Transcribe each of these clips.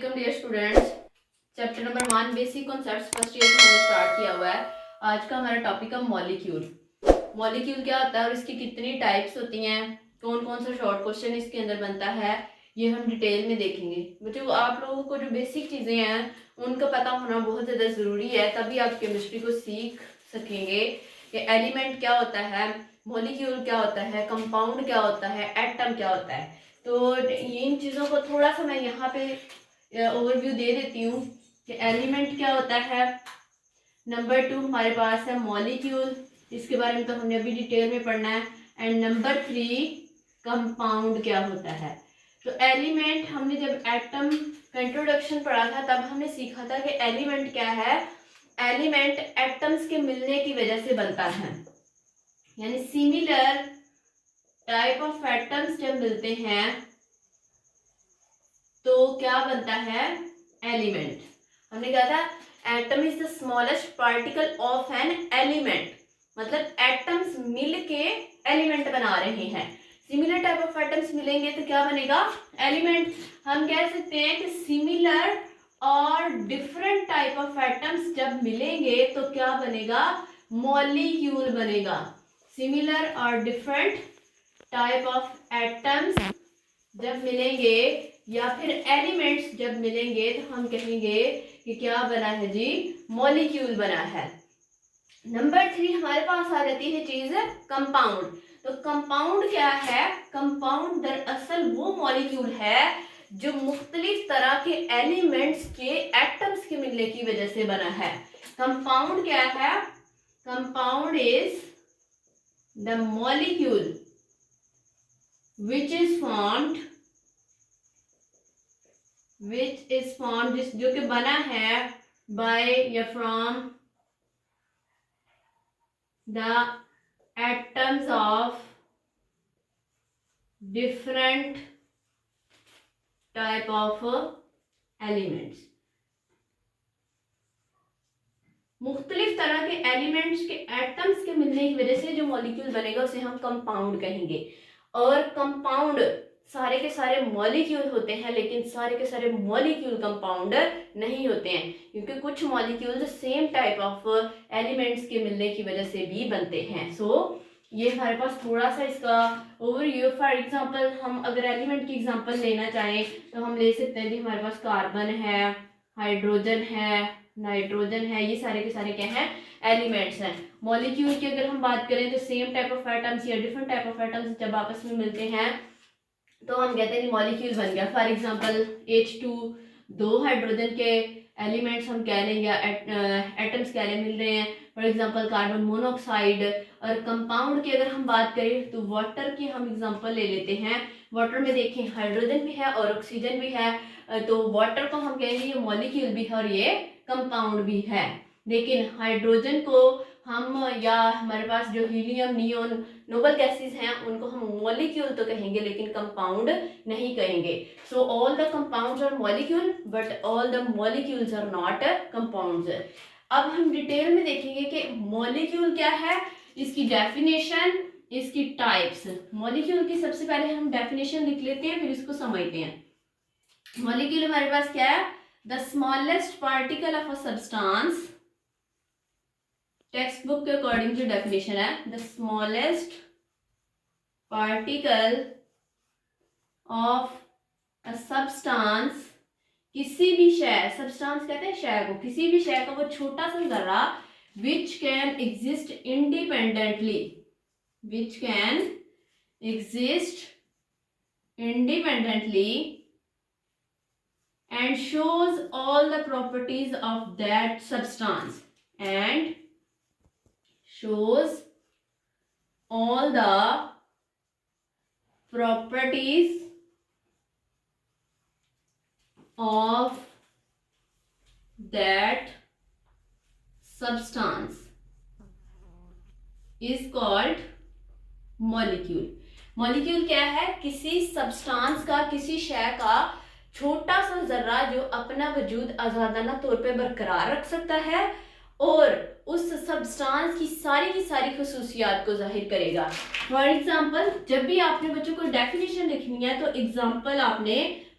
Welcome dear students. Chapter number 1 basic concepts first year से हमने start किया हुआ है। आज का हमारा टॉपिक है मॉलिक्यूल। मॉलिक्यूल क्या होता है और इसकी कितनी टाइप्स होती हैं, कौन कौन सा शॉर्ट क्वेश्चन इसके अंदर बनता है, ये हम डिटेल में देखेंगे। बच्चों, आप लोगों को जो बेसिक चीज़ें हैं उनका पता होना बहुत ज़्यादा ज़रूरी है, तभी आप केमिस्ट्री को सीख सकेंगे कि एलिमेंट क्या होता है, मॉलिक्यूल क्या होता है, कंपाउंड क्या होता है, एटम क्या होता है। तो इन चीज़ों को थोड़ा सा मैं यहाँ पे ओवरव्यू दे देती हूँ कि एलिमेंट क्या होता है। नंबर 2 हमारे पास है मॉलिक्यूल, इसके बारे में तो हमने अभी डिटेल में पढ़ना है। एंड नंबर 3 कंपाउंड क्या होता है। तो एलिमेंट हमने जब एटम का इंट्रोडक्शन पढ़ा था तब हमने सीखा था कि एलिमेंट क्या है। एलिमेंट एटम्स के मिलने की वजह से बनता है, यानी सिमिलर टाइप ऑफ एटम्स जब मिलते हैं तो क्या बनता है, एलिमेंट। हमने कहा था atom is the smallest particle of an element, मतलब एटम्स मिल के एलिमेंट बना रहे हैं। सिमिलर टाइप ऑफ एटम्स मिलेंगे तो क्या बनेगा, एलिमेंट। हम कह सकते हैं कि सिमिलर और डिफरेंट टाइप ऑफ एटम्स जब मिलेंगे तो क्या बनेगा, मॉलिक्यूल बनेगा। सिमिलर और डिफरेंट टाइप ऑफ एटम्स जब मिलेंगे या फिर एलिमेंट्स जब मिलेंगे तो हम कहेंगे कि क्या बना है जी, मॉलिक्यूल बना है। नंबर 3 हमारे पास आ जाती है चीज कंपाउंड। तो कंपाउंड क्या है, कंपाउंड दरअसल वो मॉलिक्यूल है जो मुख्तलिफ तरह के एलिमेंट्स के एटम्स के मिलने की वजह से बना है। कंपाउंड क्या है, compound is the molecule which is formed जो कि बना है by या from the atoms of different type of elements। मुख्तलिफ तरह के एलिमेंट्स के एटम्स के मिलने की वजह से जो मॉलिक्यूल बनेगा उसे हम कंपाउंड कहेंगे। और कंपाउंड सारे के सारे मॉलिक्यूल होते हैं, लेकिन सारे के सारे मॉलिक्यूल कंपाउंड नहीं होते हैं, क्योंकि कुछ molecules same type of elements के मिलने की वजह से भी बनते हैं। ये हमारे पास थोड़ा सा इसका ओवरव्यू। फॉर एग्जांपल हम अगर एलिमेंट की एग्जांपल लेना चाहें तो हम ले सकते हैं कि हमारे पास कार्बन है, हाइड्रोजन है, नाइट्रोजन है, ये सारे के सारे क्या हैं, एलिमेंट्स हैं। मॉलिक्यूल की अगर हम बात करें तो सेम टाइप ऑफ एटम्स या डिफरेंट टाइप ऑफ एटम्स जब आपस में मिलते हैं तो हम कहते हैं मॉलिक्यूल बन गया। फॉर एग्जांपल H2, 2 हाइड्रोजन के एलिमेंट्स हम कह लेंगे, एटम्स कह रहे मिल रहे हैं। For example carbon monoxide. और कंपाउंड की अगर हम बात करें तो वाटर की हम एग्जांपल ले लेते हैं। वाटर में देखें हाइड्रोजन भी है और ऑक्सीजन भी है, तो वाटर को हम कहेंगे ये मॉलिक्यूल भी है और ये कंपाउंड भी है। लेकिन हाइड्रोजन को हम या हमारे पास जो हीलियम, नियोन, नोबल गैसेस हैं उनको हम मॉलिक्यूल तो कहेंगे लेकिन कंपाउंड नहीं कहेंगे। So all the compounds are molecule but all the molecules are not compounds. अब हम डिटेल में देखेंगे कि मॉलिक्यूल क्या है, इसकी डेफिनेशन, इसकी टाइप्स। मॉलिक्यूल की सबसे पहले हम डेफिनेशन लिख लेते हैं, फिर इसको समझते हैं। मॉलिक्यूल हमारे पास क्या है, the smallest particle of a substance. Text book के अकॉर्डिंग जो डेफिनेशन है, the smallest particle of a substance, किसी भी शय, सब्सटेंस कहते हैं शय को, किसी भी शय का वो छोटा सा जर्रा which can exist independently, which can exist independently and shows all the properties of that substance, and shows all the properties of that substance is called molecule। Molecule क्या है, किसी सब्सटेंस का, किसी शय का छोटा सा जर्रा जो अपना वजूद आजादाना तौर पे बरकरार रख सकता है और उस सब्सटेंस की सारी खसूसियात को जाहिर करेगा। फॉर एग्जांपल जब भी आपने बच्चों को डेफिनेशन लिखनी है तो एग्जांपल आपने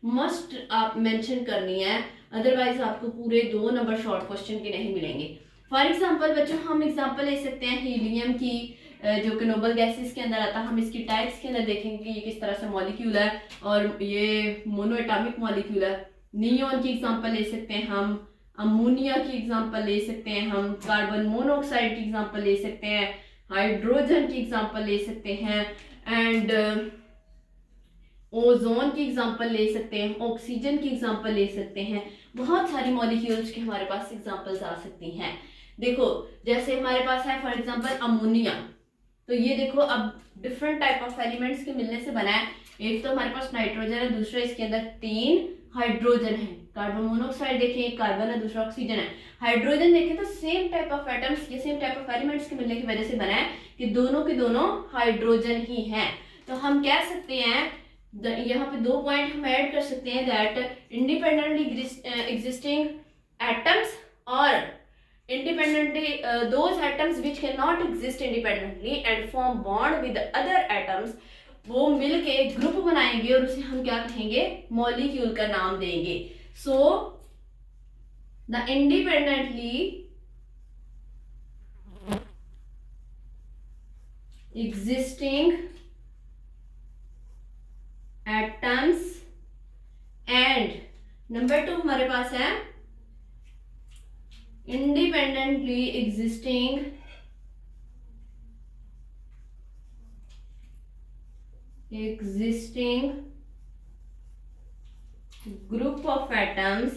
मस्ट आप मेंशन करनी है, अदरवाइज आपको पूरे 2 नंबर शॉर्ट क्वेश्चन के नहीं मिलेंगे। फॉर एग्जांपल बच्चों हम एग्जांपल ले सकते हैं हीलियम की, जो कि नोबल गैसेस के अंदर आता है। हम इसकी टाइप्स के अंदर देखेंगे कि ये किस तरह से मॉलिक्यूल है और ये मोनो एटॉमिक मॉलिक्यूल है। नियोन की एग्जांपल ले सकते हैं हम, अमोनिया की एग्जांपल ले सकते हैं हम, कार्बन मोनोऑक्साइड की एग्जांपल ले सकते हैं, हाइड्रोजन की एग्जांपल ले सकते हैं, एंड ओजोन की एग्जांपल ले सकते हैं, ऑक्सीजन की एग्जांपल ले सकते हैं। बहुत सारी मॉलिक्यूल्स की हमारे पास एग्जांपल्स आ सकती हैं। देखो जैसे हमारे पास है फॉर एग्जांपल अमोनिया, तो ये देखो अब डिफरेंट टाइप ऑफ एलिमेंट्स के मिलने से बना है। एक तो हमारे पास नाइट्रोजन है, दूसरा इसके अंदर 3 हाइड्रोजन है। कार्बन मोनोऑक्साइड देखें, एक कार्बन है, दूसरा ऑक्सीजन है। हाइड्रोजन देखें तो सेम टाइप ऑफ एटम्स या सेम टाइप ऑफ एलिमेंट्स के मिलने की वजह से बना है कि दोनों के दोनों हाइड्रोजन ही हैं। तो हम कह सकते हैं यहाँ पे 2 पॉइंट हम ऐड कर सकते हैं, दैट इंडिपेंडेंटली एग्जिस्टिंग एटम्स और independently those atoms which cannot exist independently and form bond with other atoms, वो मिलके ग्रुप बनाएंगे और उसे हम क्या कहेंगे, मॉलिक्यूल का नाम देंगे। So the independently existing atoms and number 2 हमारे पास है independently existing group of atoms।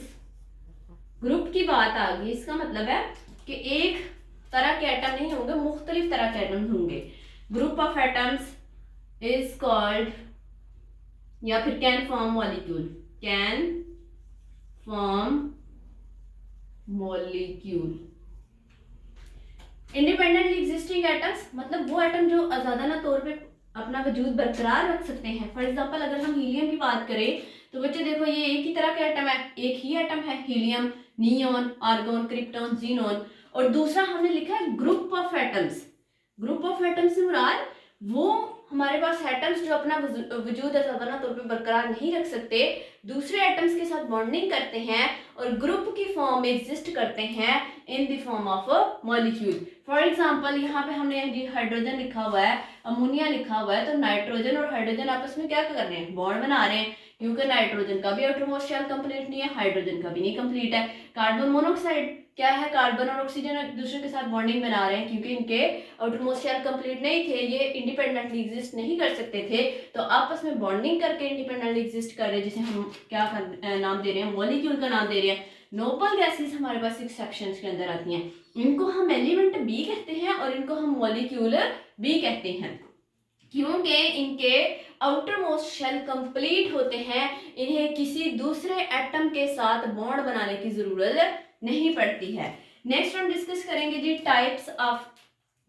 Group की बात आ गई, इसका मतलब है कि एक तरह के एटम नहीं होंगे, मुख्तलिफ तरह के एटम होंगे। Group of atoms is called या फिर can form molecule, can form molecule. Independently existing atoms मतलब वो एटम जो आजादाना तौर पे अपना वजूद बरकरार रख सकते हैं। फॉर एग्जांपल अगर हम हीलियम की बात करें तो बच्चे देखो ये एक ही तरह का एटम है, एक ही एटम है helium, neon, argon, krypton, xenon. और दूसरा हमने लिखा है group of atoms. Group of atoms से मुराद वो हमारे पास एटम्स जो अपना वजूद आजादाना तौर पे बरकरार नहीं रख सकते, दूसरे एटम्स के साथ बॉन्डिंग करते हैं और ग्रुप की फॉर्म में एग्जिस्ट करते हैं in the form of a molecule. For example यहाँ पे हमने हाइड्रोजन लिखा हुआ है, अमोनिया लिखा हुआ है, तो नाइट्रोजन और हाइड्रोजन आपस में क्या कर रहे हैं, बॉन्ड बना रहे हैं, क्योंकि नाइट्रोजन का भी आउटरमोस्ट शेल कंप्लीट नहीं है, हाइड्रोजन का भी नहीं कंप्लीट है। कार्बन मोनोऑक्साइड क्या है, कार्बन और ऑक्सीजन एक दूसरे के साथ बॉन्डिंग बना रहे हैं, क्योंकि इनके आउटरमोस्ट शेल कंप्लीट नहीं थे, ये इंडिपेंडेंटली एग्जिस्ट नहीं कर सकते थे, तो आपस में बॉन्डिंग करके इंडिपेंडेंटली एग्जिस्ट कर रहे हैं, जिसे हम क्या नाम दे रहे हैं, मॉलिक्यूल का नाम दे रहे हैं। नोबल गैसेस हमारे पास एक्सेप्शंस के अंदर आती हैं, इनको हम एलिमेंट भी कहते हैं और इनको हम मॉलिक्यूल भी कहते हैं, क्योंकि इनके आउटर मोस्ट शेल कंप्लीट होते हैं, इन्हें किसी दूसरे एटम के साथ बॉन्ड बनाने की जरूरत नहीं पड़ती है। नेक्स्ट हम डिस्कस करेंगे जी types of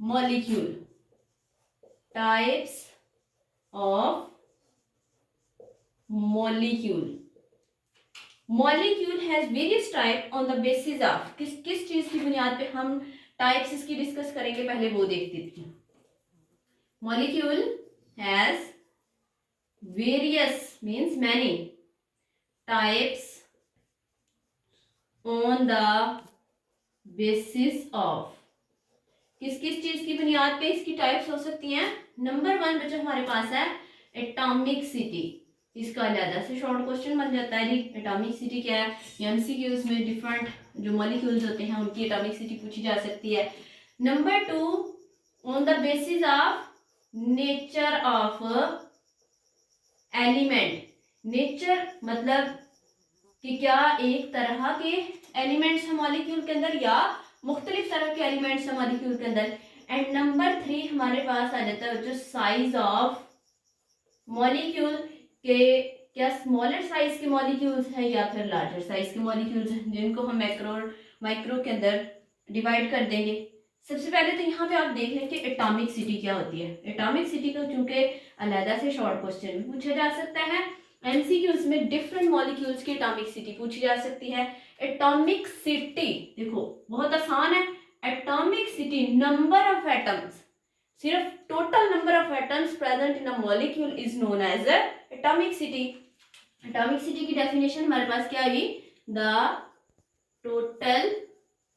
molecule. Types of molecule. Molecule has various type on the basis of, किस चीज की बुनियाद पे हम टाइप्स इसकी डिस्कस करेंगे, पहले वो देखते थे। Molecule has various means many types on the basis of, किस किस चीज की बुनियाद पे इसकी टाइप्स हो सकती हैं। नंबर 1 बच्चा हमारे पास है एटॉमिक सिटी, इसका अलग से शॉर्ट क्वेश्चन बन जाता है जी, एटॉमिक सिटी क्या है। एमसीक्यूज में डिफरेंट जो मॉलिक्यूल्स होते हैं उनकी एटॉमिक सिटी पूछी जा सकती है। Number 2 on the basis of nature of element. Nature मतलब कि क्या एक तरह के एलिमेंट्स हैं मॉलिक्यूल के अंदर या मुख्तलिफ तरह के एलिमेंट्स हैं मॉलिक्यूल के अंदर। एंड नंबर 3 हमारे पास आ जाता है जो साइज ऑफ मॉलिक्यूल के, क्या स्मॉलर साइज के मॉलिक्यूल्स हैं या फिर लार्जर साइज के मॉलिक्यूल्स हैं, जिनको हम माइक्रो के अंदर डिवाइड कर देंगे। सबसे पहले तो यहाँ पे आप देख लें कि एटॉमिक सिटी क्या होती है। एटॉमिक सिटी को चूंकि अलग से शॉर्ट क्वेश्चन में पूछा जा सकता है, एमसीक्यूज में डिफरेंट मॉलिक्यूल्स की एटॉमिक सिटी पूछी जा सकती है। एटॉमिक सिटी देखो बहुत आसान है, atomicity number of atoms, सिर्फ total number of atoms present in a molecule is known as atomicity. Atomicity की डेफिनेशन हमारे पास क्या आई, the total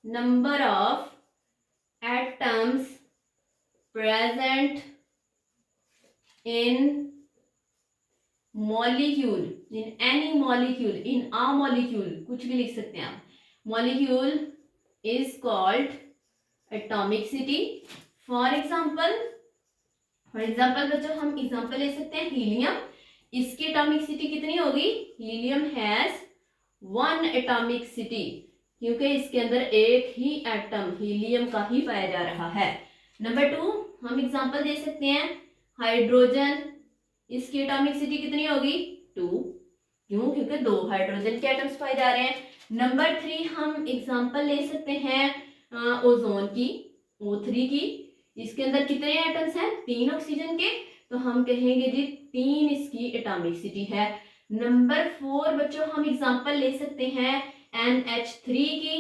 number of atoms present in molecule, in any molecule, in a molecule, कुछ भी लिख सकते हैं आप, molecule is called atomicity. For example बच्चों हम एग्जाम्पल ले सकते हैं हीलियम, इसकी एटॉमिसिटी कितनी होगी, हीलियम हैज 1 एटॉमिक सिटी, क्योंकि इसके अंदर एक ही एटम हीलियम का ही पाया जा रहा है। नंबर 2 हम एग्जाम्पल दे सकते हैं हाइड्रोजन, इसकी एटॉमिक सिटी कितनी होगी 2, क्यों, क्योंकि 2 हाइड्रोजन के एटम्स पाए जा रहे हैं। नंबर 3 हम एग्जाम्पल ले सकते हैं ओजोन की, O3 की, इसके अंदर कितने एटम्स हैं 3 ऑक्सीजन के, तो हम कहेंगे जी 3 इसकी एटॉमिक सिटी है। नंबर 4 बच्चों हम एग्जाम्पल ले सकते हैं NH3 की,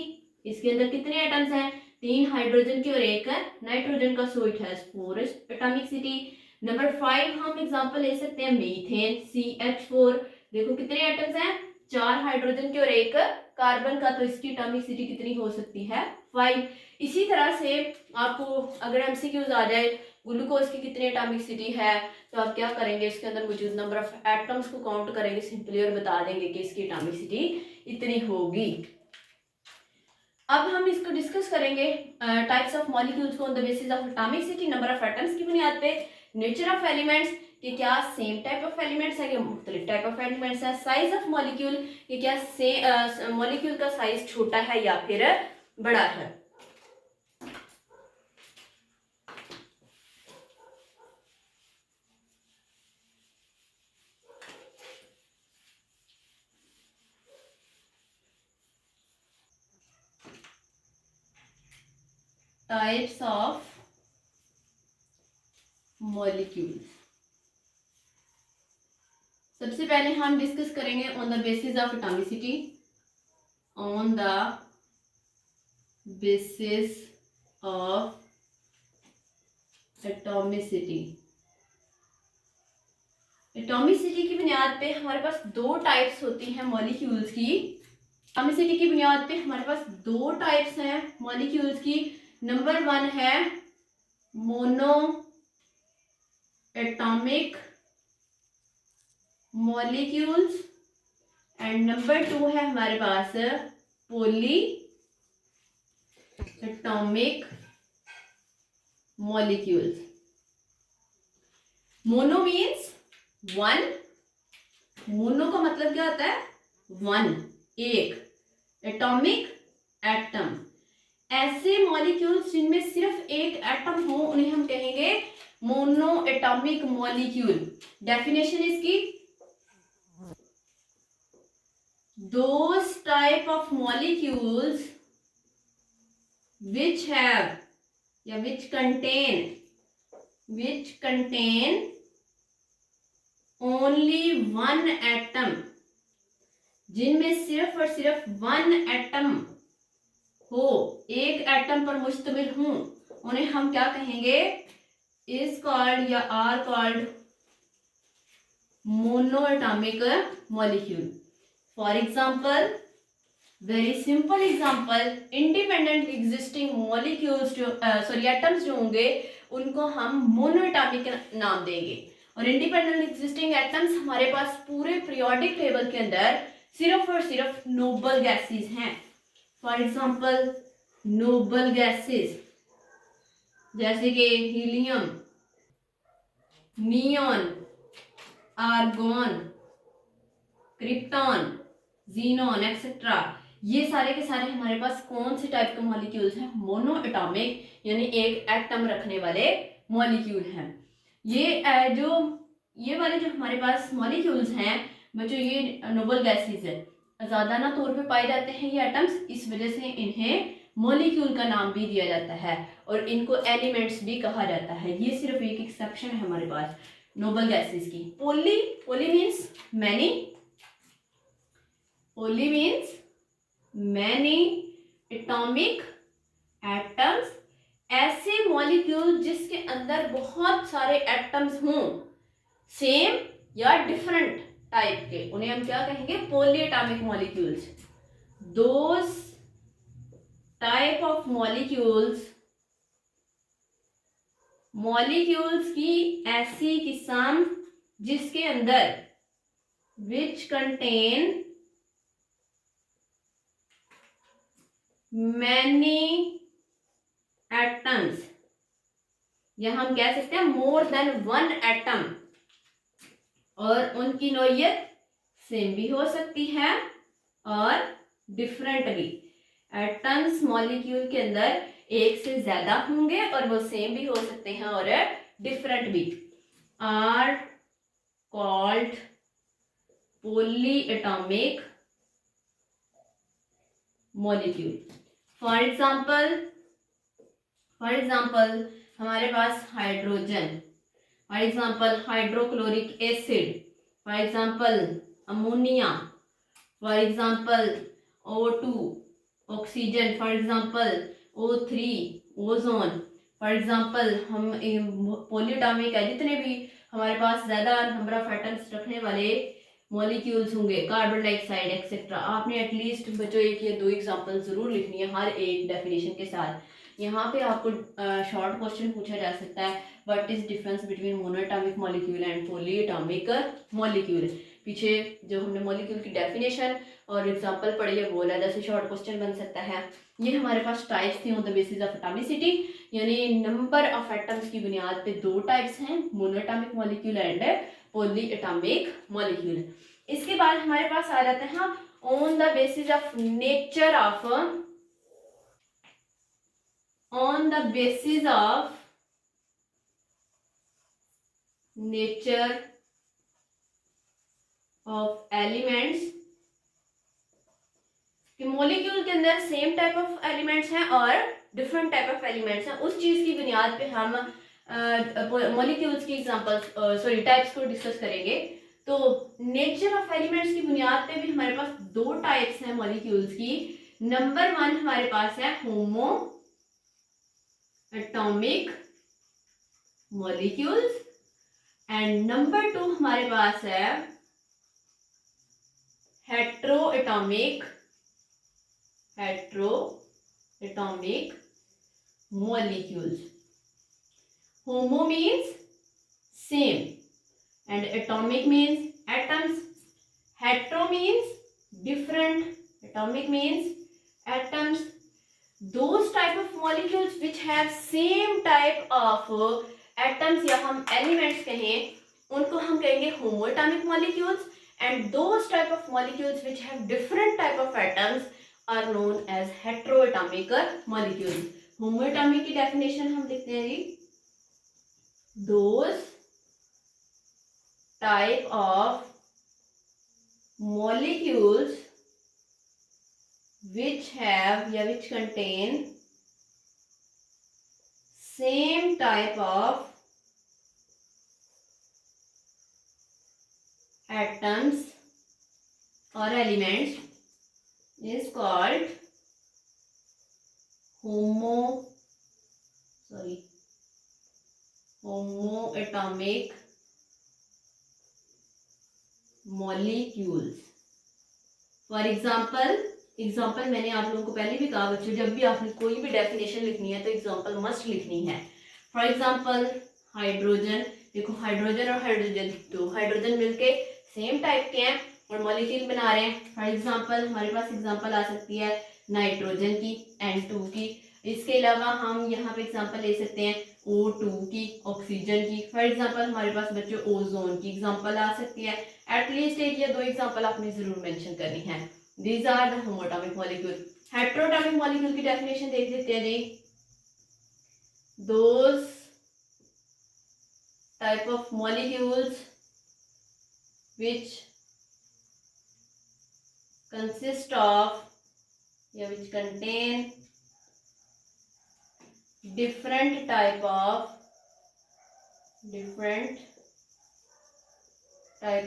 इसके अंदर कितने एटम्स हैं 3 हाइड्रोजन के और 1 नाइट्रोजन का, so it has 4 atomic city. Number 5 हम एग्जाम्पल ले सकते हैं मीथेन CH4, देखो कितने एटम्स हैं 4 हाइड्रोजन के और 1 कार्बन का, तो इसकी एटॉमिक सिटी कितनी हो सकती है 5। इसी तरह से आपको अगर एमसीक्यूज आ जाए ग्लूकोज की कितनी एटॉमिक सिटी है, तो आप क्या करेंगे, इसके अंदर मौजूद नंबर ऑफ एटम्स को काउंट करेंगे सिंपली और बता देंगे कि इसकी एटॉमिक सिटी इतनी होगी। अब हम इसको डिस्कस करेंगे टाइप्स ऑफ मॉलिक्यूल्स को on the basis of atomic city, number of atoms की बुनियाद पे, नेचर ऑफ एलिमेंट्स कि क्या सेम टाइप ऑफ एलिमेंट्स है, क्या मुख्तलिफ टाइप ऑफ एलिमेंट्स है, साइज ऑफ मॉलिक्यूल कि क्या मॉलिक्यूल का साइज छोटा है या फिर बड़ा है। टाइप्स ऑफ मॉलिक्यूल्स, सबसे पहले हम डिस्कस करेंगे on the basis of atomicity, on the basis of atomicity. Atomicity की बुनियाद पे हमारे पास 2 टाइप्स होती हैं मॉलिक्यूल्स की। एटॉमिसिटी की बुनियाद पे हमारे पास 2 टाइप्स हैं मॉलिक्यूल्स की। नंबर 1 है monoatomic molecules and number 2 है हमारे पास polyatomic molecules. Mono means 1, mono का मतलब क्या होता है 1, एक, एटॉमिक एटम, ऐसे मॉलिक्यूल्स जिनमें सिर्फ एक एटम हो उन्हें हम कहेंगे मोनो एटॉमिक मॉलिक्यूल। डेफिनेशन इसकी, those type of molecules which have या which contain only 1 atom, जिनमें सिर्फ और सिर्फ 1 एटम हो, एक एटम पर मुश्तमिल हूं, उन्हें हम क्या कहेंगे, इज कॉल्ड या are called monoatomic molecule. For example, very simple example, independent existing molecules जो एटम्स जो होंगे उनको हम मोनोएटॉमिक नाम देंगे, और इंडिपेंडेंट एग्जिस्टिंग एटम्स हमारे पास पूरे पीरियोडिक टेबल के अंदर सिर्फ और सिर्फ नोबल गैसेस हैं। फॉर एग्जाम्पल नोबल गैसेस जैसे कि helium, neon, argon, krypton, xenon etcetera, ये सारे के सारे हमारे पास कौन से टाइप के मॉलिक्यूल्स हैं, मोनो एटॉमिक, यानी एक एटम रखने वाले मॉलिक्यूल हैं। ये वाले जो हमारे पास मॉलिक्यूल्स हैं बच्चों, ये नोबल गैसेस है, आजादाना तौर पे पाए जाते हैं ये एटम्स, इस वजह से इन्हें मॉलिक्यूल का नाम भी दिया जाता है और इनको एलिमेंट्स भी कहा जाता है। ये सिर्फ एक एक्सेप्शन है हमारे पास नोबल गैसेस की। पोली मीन्स मैनी, पोली मीन्स मैनी एटॉमिक एटम्स, ऐसे मॉलिक्यूल जिसके अंदर बहुत सारे एटम्स हों, सेम या डिफरेंट टाइप के, उन्हें हम क्या कहेंगे, poly atomic molecules. Those type of molecules, molecules की ऐसी किस्म जिसके अंदर विच कंटेन मैनी एटम्स, या हम कह सकते हैं मोर देन वन एटम, और उनकी नौइयत सेम भी हो सकती है और डिफरेंट भी। एटम्स मॉलिक्यूल के अंदर एक से ज्यादा होंगे और वो सेम भी हो सकते हैं और डिफरेंट भी, are called poly atomic molecule. For example हमारे पास hydrogen, for example hydrochloric acid, for example ammonia, for example O2 oxygen, for example O3 ozone, for example हम पॉलीएटॉमिक है, जितने भी हमारे पास ज्यादा नंबर ऑफ एटम्स रखने वाले मॉलिक्यूल्स होंगे, कार्बन डाइऑक्साइड एक्सेट्रा। आपने एटलीस्ट बच्चों एक या दो एग्जाम्पल जरूर लिखनी है हर एक डेफिनेशन के साथ। यहाँ पे आपको शॉर्ट क्वेश्चन पूछा जा सकता है, what is difference between monoatomic molecule and polyatomic molecule. पीछे जो हमने मॉलिक्यूल की डेफिनेशन और एग्जांपल पढ़ी है वो अलग से शॉर्ट क्वेश्चन बन सकता है। ये हमारे पास टाइप्स थे on the basis of atomicity, यानी नंबर ऑफ एटम्स की बुनियाद पे दो टाइप्स हैं, monoatomic molecule and polyatomic molecule. इसके बाद हमारे पास आ जाते हैं on the basis of nature of, on the basis of nature of elements, कि मॉलिक्यूल के अंदर सेम टाइप ऑफ एलिमेंट्स हैं और डिफरेंट टाइप ऑफ एलिमेंट्स हैं। उस चीज की बुनियाद पे हम मॉलिक्यूल्स की एग्जांपल्स टाइप्स को डिस्कस करेंगे। तो नेचर ऑफ एलिमेंट्स की बुनियाद पे भी हमारे पास दो टाइप्स हैं मॉलिक्यूल्स की। नंबर 1 हमारे पास है होमो एटॉमिक मॉलिक्यूल्स एंड नंबर 2 हमारे पास है heteroatomic molecules. Homo means same and atomic means atoms. Hetero means different, atomic means atoms. Those type of molecules which have same type of atoms या हम elements कहें उनको हम कहेंगे homoatomic molecules, and those type of molecules which have different type of atoms are known as heteroatomic molecules. होमोएटॉमिक की definition हम लिखते हैं जी, those type of molecules which have या which contain same type of atoms or elements is called homoatomic molecules. For example मैंने आप लोगों को पहले भी कहा बच्चों, जब भी आपने कोई भी डेफिनेशन लिखनी है तो एग्जाम्पल मस्ट लिखनी है। फॉर एग्जाम्पल हाइड्रोजन, देखो हाइड्रोजन और हाइड्रोजन, तो हाइड्रोजन मिलके सेम टाइप के हैं और मॉलिक्यूल बना रहे हैं। फॉर एग्जाम्पल हमारे पास एग्जाम्पल आ सकती है नाइट्रोजन की, N2 की। इसके अलावा हम यहाँ पे एग्जाम्पल ले सकते हैं O2 की, ऑक्सीजन की। फॉर एग्जाम्पल हमारे पास बच्चों ओजोन की एग्जाम्पल आ सकती है। एटलीस्ट एक या दो एग्जाम्पल आपने जरूर मेंशन करनी है। These are the homoatomic molecule. Heteroatomic molecule की डेफिनेशन देख लेते हैं जी, those type of molecules which consist of या which contain different type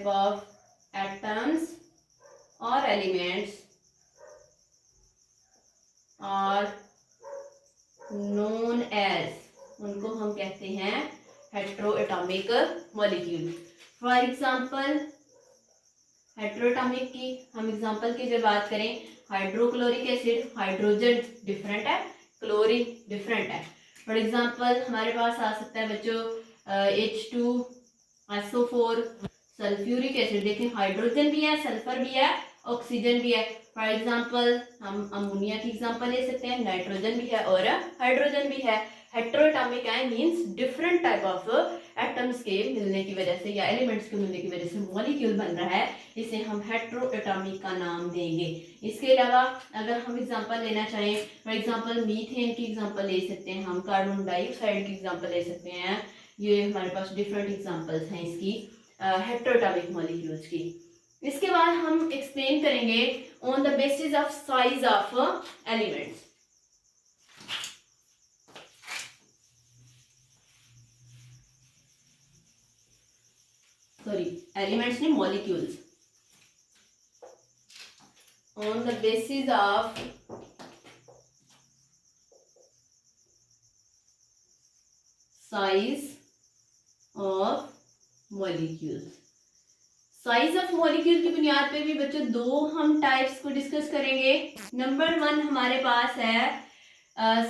of atoms or elements are known as, उनको हम कहते हैं heteroatomic molecule. For example heteroatomic की हम एग्जांपल की जब बात करें, हाइड्रोक्लोरिक एसिड, हाइड्रोजन डिफरेंट है, क्लोरीन डिफरेंट है। फॉर एग्जांपल हमारे पास आ सकता है बच्चों H2SO4, सल्फ्यूरिक एसिड। देखिए हाइड्रोजन भी है, सल्फर भी है, ऑक्सीजन भी है। फॉर एग्जांपल हम अमोनिया की एग्जांपल ले सकते हैं, नाइट्रोजन भी है और हाइड्रोजन भी है। हेट्रोएटॉमिक है means different type of atoms के मिलने की वजह से या एलिमेंट्स के मिलने की वजह से मॉलिक्यूल बन रहा है, इसे हम हेट्रोएटॉमिक का नाम देंगे। इसके अलावा अगर हम एग्जांपल लेना चाहें, फॉर एग्जांपल मीथेन की एग्जांपल ले सकते हैं, हम कार्बन डाइऑक्साइड की एग्जांपल ले सकते हैं। ये हमारे पास डिफरेंट एग्जांपल्स हैं इसकी हेट्रोएटॉमिक मॉलिक्यूल्स की। इसके बाद हम एक्सप्लेन करेंगे on the basis of size of elements. Sorry, elements नहीं, molecules. On the basis of size of molecules. Size of molecule की बुनियाद पे भी बच्चों दो हम टाइप्स को डिस्कस करेंगे। नंबर 1 हमारे पास है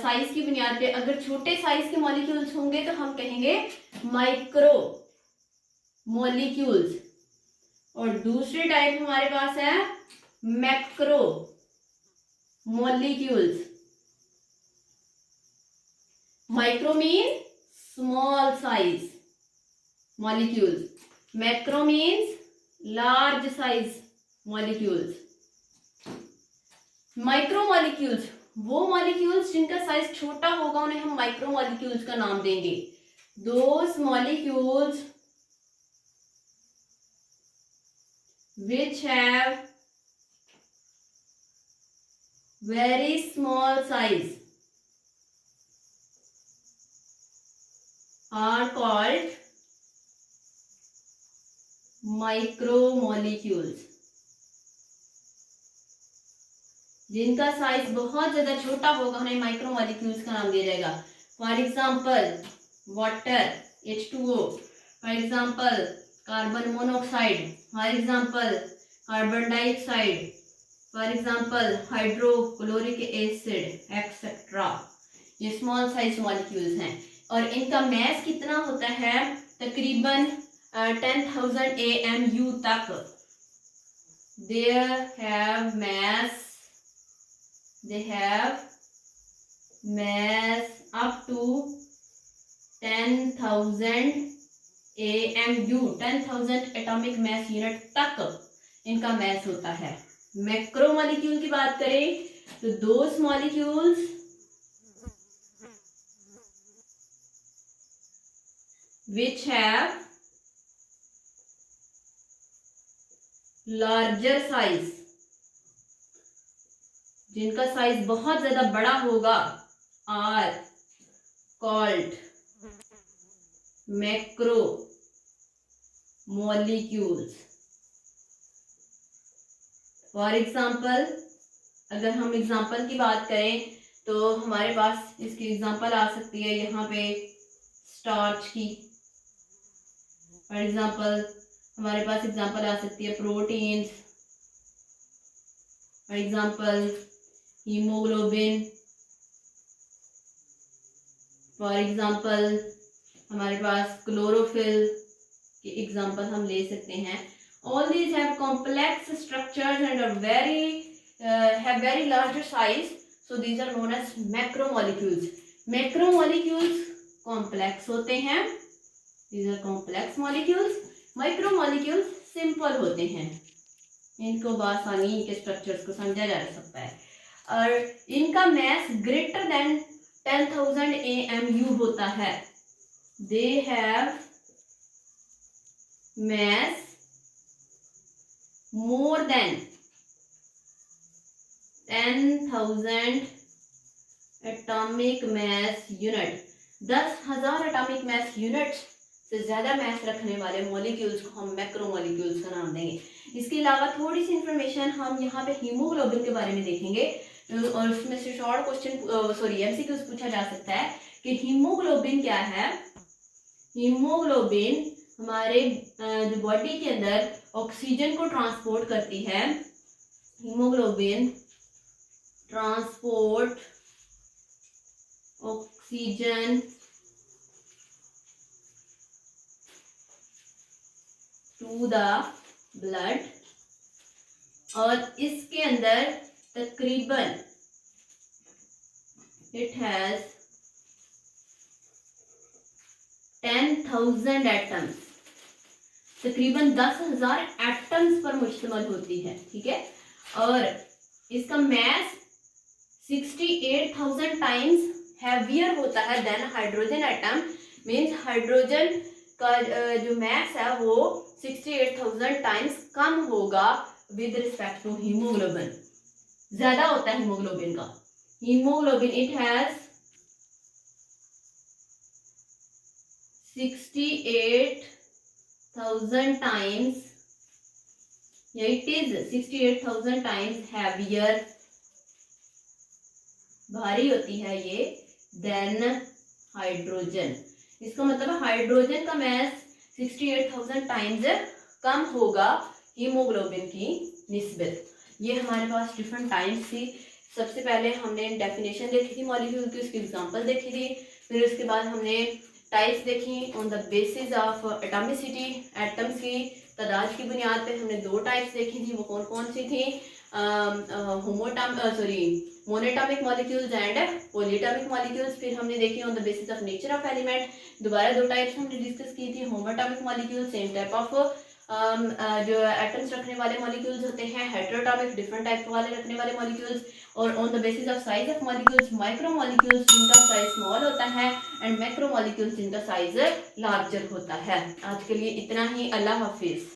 साइज की बुनियाद पे, अगर छोटे साइज के मॉलिक्यूल्स होंगे तो हम कहेंगे माइक्रो मॉलिक्यूल्स, और दूसरी टाइप हमारे पास है macro molecules. Micro mean small size molecules, macro means large size molecules. Micro molecules वो मॉलिक्यूल्स जिनका साइज छोटा होगा उन्हें हम माइक्रो मॉलिक्यूल्स का नाम देंगे। Those molecules which have very small size are called micromolecules। जिनका साइज बहुत ज्यादा छोटा होगा उन्हें माइक्रोमोलिक्यूल्स का नाम दिया जाएगा। For example water H2O, for example carbon monoxide, for example carbon dioxide, for example hydrochloric acid etcetera. ये स्मॉल साइज मॉलिक्यूल्स हैं और इनका मैस कितना होता है, तकरीबन 10,000 AMU तक। they have mass up to 10,000 AMU, 10,000 atomic mass unit तक इनका मैस होता है। मैक्रो मॉलिक्यूल की बात करें तो those molecules which have larger size, जिनका साइज बहुत ज्यादा बड़ा होगा, are called macro molecules. For example अगर हम एग्जाम्पल की बात करें तो हमारे पास इसकी एग्जाम्पल आ सकती है यहाँ पे स्टार्च की। फॉर एग्जाम्पल हमारे पास एग्जाम्पल आ सकती है proteins, for example haemoglobin, for example हमारे पास क्लोरोफिल की एग्जाम्पल हम ले सकते हैं। All these have complex structures and have very larger size, so these are known as macromolecules। macromolecules complex होते हैं, these are complex molecules। micromolecules simple होते हैं, इनको बआसानी के स्ट्रक्चर्स को समझा जा सकता है और इनका मैस ग्रेटर देन 10,000 AMU होता है। They have mass more than 10,000 atomic mass unit. 10,000 atomic mass units से ज्यादा मैस रखने वाले मॉलिक्यूल्स को हम मैक्रोमोलिक्यूल्स का नाम देंगे। इसके अलावा थोड़ी सी इंफॉर्मेशन हम यहाँ पे हीमोग्लोबिन के बारे में देखेंगे और उसमें से शॉर्ट क्वेश्चन एमसीक्यूज पूछा जा सकता है कि हीमोग्लोबिन क्या है। हीमोग्लोबिन हमारे जो बॉडी के अंदर ऑक्सीजन को ट्रांसपोर्ट करती है, haemoglobin transport oxygen to the blood, और इसके अंदर तकरीबन इट हैज 10,000 एटम्स, तकरीबन 10,000 एटम्स पर मुश्तमिल होती है, ठीक है। और इसका मैस 68,000 टाइम्स हैवियर होता है than hydrogen atom. Means hydrogen का जो मैस है वो 68,000 टाइम्स कम होगा विद रिस्पेक्ट टू हीमोग्लोबिन, ज्यादा होता है हीमोग्लोबिन का। Haemoglobin it has 68,000 times, it is 68,000 times heavier, भारी होती है ये, देन हाइड्रोजन। इसका मतलब हाइड्रोजन का मैस 68,000 टाइम्स कम होगा हीमोग्लोबिन की निस्बत। ये हमारे पास डिफरेंट टाइप्स थी। सबसे पहले हमने डेफिनेशन देखी थी मॉलिक्यूल की, उसकी एग्जांपल देखी थी। फिर उसके बाद हमने टाइप्स देखी on the basis of atomicity, atoms की तादाद की बुनियाद पे हमने 2 टाइप्स देखी थी। वो कौन कौन सी थी? Monatomic molecules and polyatomic molecules. फिर हमने देखी on the basis of nature of element, दोबारा 2 टाइप्स हमने डिस्कस की थी। Homoatomic molecule same type of जो एटम्स रखने वाले मॉलिक्यूल्स होते हैं, हेटेरोटॉमिक डिफरेंट टाइप वाले रखने वाले मॉलिक्यूल्स, और on the basis of size of molecules, micro molecules जिनका साइज स्मॉल होता है एंड मैक्रो मॉलिक्यूल्स जिनका साइज लार्जर होता है। आज के लिए इतना ही, अल्लाह हाफिज।